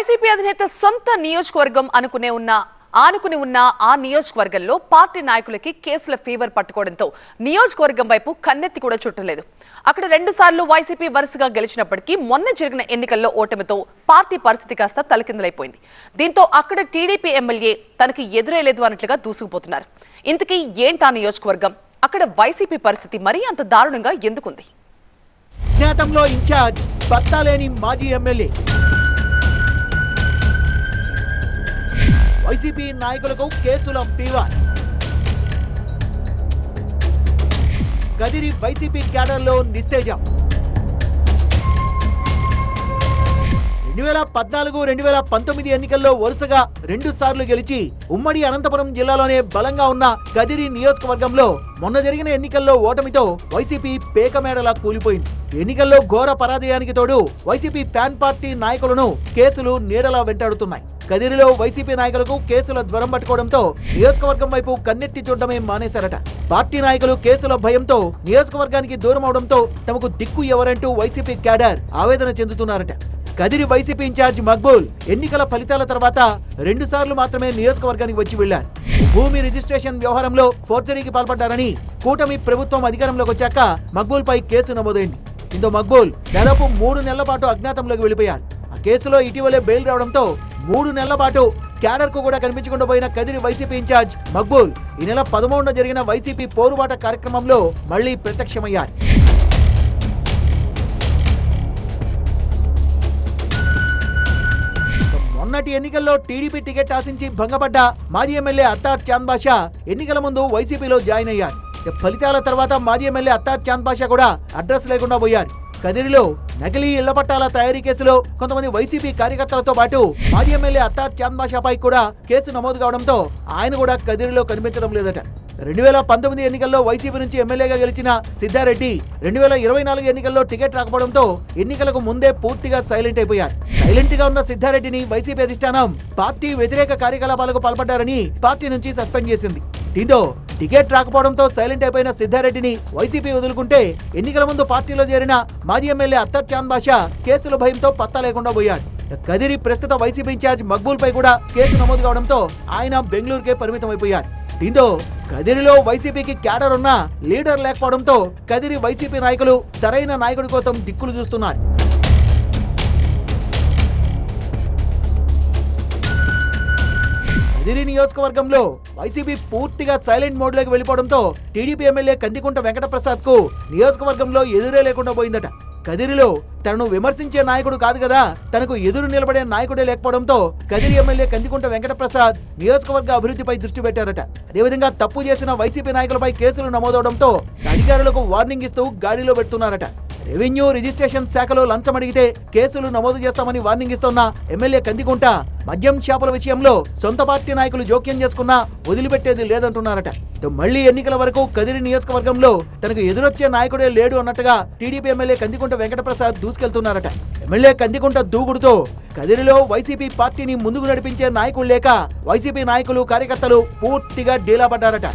YCP అధినేత సొంత నియోజకవర్గం ఆనుకుని ఉన్న ఆ నియోజకవర్గంలో పార్టీ నాయకులకి కేసుల ఫీవర్ పట్టుకోవడంతో నియోజకవర్గం వైపు కన్నెత్తి కూడా చుట్టలేదు. అక్కడ 2 సార్లు వైసీపీ వరుసగా గెలిచినప్పటికీ మొన్న జరిగిన ఎన్నికల్లో ఓటమితో పార్టీ పరిస్థితి కాస్త తలకిందులైపోయింది. దీంతో అక్కడ టీడీపీ ఎమ్మెల్యే తనకి ఎదురేలేదు అన్నట్లుగా దూసుకుపోతున్నారు. ఇంతకీ ఏంటా నియోజకవర్గం? అక్కడ వైసీపీ పరిస్థితి మరీ అంత దారుణంగా ఎందుకుంది? జ్ఞాతంలో ఇన్ఛార్జ్ బత్తాలేని మాజీ ఎమ్మెల్యే వైసీపీ నాయకులకు కేసుల ఫీవర్. గదిరి వైసీపీ క్యాడర్లో నిస్తేజం. 2014-2019 ఎన్నికల్లో వరుసగా 2 సార్లు గెలిచి ఉమ్మడి అనంతపురం జిల్లాలోనే బలంగా ఉన్న గదిరి నియోజకవర్గంలో మొన్న జరిగిన ఎన్నికల్లో ఓటమితో వైసీపీ పేకమేడలా కూలిపోయింది. ఎన్నికల్లో ఘోర పరాజయానికి తోడు వైసీపీ ఫ్యాన్ పార్టీ నాయకులను కేసులు నీడలా వెంటాడుతున్నాయి. కదిరిలో వైసీపీ నాయకులకు కేసుల జ్వరం పట్టుకోవడంతో నియోజకవర్గం వైపు కన్నెత్తి చూడడమే మానేశారట. పార్టీ నాయకులు కేసుల భయంతో నియోజకవర్గానికి దూరం అవడంతో తమకు దిక్కు ఎవరంటూ వైసీపీ క్యాడర్ ఆవేదన చెందుతున్నారట. కదిరి వైసీపీ ఇన్ఛార్జ్ మక్బూల్ ఎన్నికల ఫలితాల తర్వాత 2 సార్లు మాత్రమే నియోజకవర్గానికి వచ్చి వెళ్లారు. భూమి రిజిస్ట్రేషన్ వ్యవహారంలో ఫోర్జరీకి పాల్పడ్డారని కూటమి ప్రభుత్వం అధికారంలోకి వచ్చాక మక్బూల్ పై కేసు నమోదైంది. దీంతో మక్బూల్ దాదాపు 3 నెలల పాటు అజ్ఞాతంలోకి వెళ్లిపోయారు. ఆ కేసులో ఇటీవలే బెయిల్ రావడంతో 3 నెలల పాటు క్యాడర్ కు కూడా కనిపించకుండా పోయిన కదిరి వైసీపీ ఇన్ఛార్జ్ మక్బూల్ ఈ నెల 13న జరిగిన వైసీపీ పోరుబాట కార్యక్రమంలో మళ్లీ ప్రత్యక్షమయ్యారు. మొన్నటి ఎన్నికల్లో టీడీపీ టికెట్ ఆశించి భంగపడ్డ మాజీ ఎమ్మెల్యే అత్తార్ చాంద్ బాషా ఎన్నికల ముందు వైసీపీలో జాయిన్ అయ్యారు. ఫలితాల తర్వాత మాజీ ఎమ్మెల్యే అత్తార్ చాంద్ బాషా కూడా అడ్రస్ లేకుండా పోయారు. కదిరిలో నకిలీ ఇళ్ల పట్టాల తయారీ కేసులో కొంతమంది వైసీపీ కార్యకర్తలతో పాటు మాజీ ఎమ్మెల్యే అత్తార్ చాంద్ బాషాపై కూడా కేసు నమోదు కావడంతో ఆయన కూడా కదిరిలో కనిపించడం లేదట. 2019 ఎన్నికల్లో వైసీపీ నుంచి ఎమ్మెల్యేగా గెలిచిన సిద్ధారెడ్డి 2024 ఎన్నికల్లో టికెట్ రాకపోవడంతో ఎన్నికలకు ముందే పూర్తిగా సైలెంట్ అయిపోయారు. సైలెంట్ గా ఉన్న సిద్ధారెడ్డిని వైసీపీ అధిష్టానం పార్టీ వ్యతిరేక కార్యకలాపాలకు పాల్పడ్డారని పార్టీ నుంచి సస్పెండ్ చేసింది. దీంతో టికెట్ రాకపోవడంతో సైలెంట్ అయిపోయిన సిద్ధారెడ్డిని వైసీపీ వదులుకుంటే ఎన్నికల ముందు పార్టీలో చేరిన మాజీ ఎమ్మెల్యే అత్తర్ చాంద్ బాషా కేసుల భయంతో పత్తా లేకుండా పోయారు. కదిరి ప్రస్తుత వైసీపీ ఇన్ఛార్జ్ మక్బూల్ పై కూడా కేసు నమోదు కావడంతో ఆయన బెంగళూరుకే పరిమితం అయిపోయారు. దీంతో కదిరిలో వైసీపీకి క్యాడర్ ఉన్న లీడర్ లేకపోవడంతో కదిరి వైసీపీ నాయకులు సరైన నాయకుడి కోసం దిక్కులు చూస్తున్నారు. కదిరి నియోజకవర్గంలో వైసీపీ పూర్తిగా సైలెంట్ మోడ్ లోకి వెళ్లిపోవడంతో టీడీపీ ఎమ్మెల్యే కందికుంట వెంకటప్రసాద్ కు నియోజకవర్గంలో ఎదురే లేకుండా పోయిందట. కదిరిలో తనను విమర్శించే నాయకుడు కాదు కదా, తనకు ఎదురు నిలబడే నాయకుడే లేకపోవడంతో కదిరి ఎమ్మెల్యే కందికుంట వెంకటప్రసాద్ నియోజకవర్గ అభివృద్ధిపై దృష్టి పెట్టారట. అదేవిధంగా తప్పు చేసిన వైసీపీ నాయకులపై కేసులు నమోదవడంతో అధికారులకు వార్నింగ్ ఇస్తూ గాడిలో పెడుతున్నారట. రెవెన్యూ రిజిస్ట్రేషన్ శాఖలో లంచం అడిగితే కేసులు నమోదు చేస్తామని వార్నింగ్ ఇస్తున్న ఎమ్మెల్యే కందికుంట మద్యం షాపుల విషయంలో సొంత పార్టీ నాయకులు జోక్యం చేసుకున్నా వదిలిపెట్టేది లేదంటున్నారట. మళ్లీ ఎన్నికల వరకు కదిరి నియోజకవర్గంలో తనకు ఎదురొచ్చే నాయకుడే లేడు అన్నట్టుగా టీడీపీ ఎమ్మెల్యే కందికుంట వెంకటప్రసాద్ దూసుకెళ్తున్నారట. ఎమ్మెల్యే కందికుంట దూకుడుతో కదిరిలో వైసీపీ పార్టీని ముందుకు నడిపించే నాయకులు లేక వైసీపీ నాయకులు కార్యకర్తలు పూర్తిగా డీలా పడ్డారట.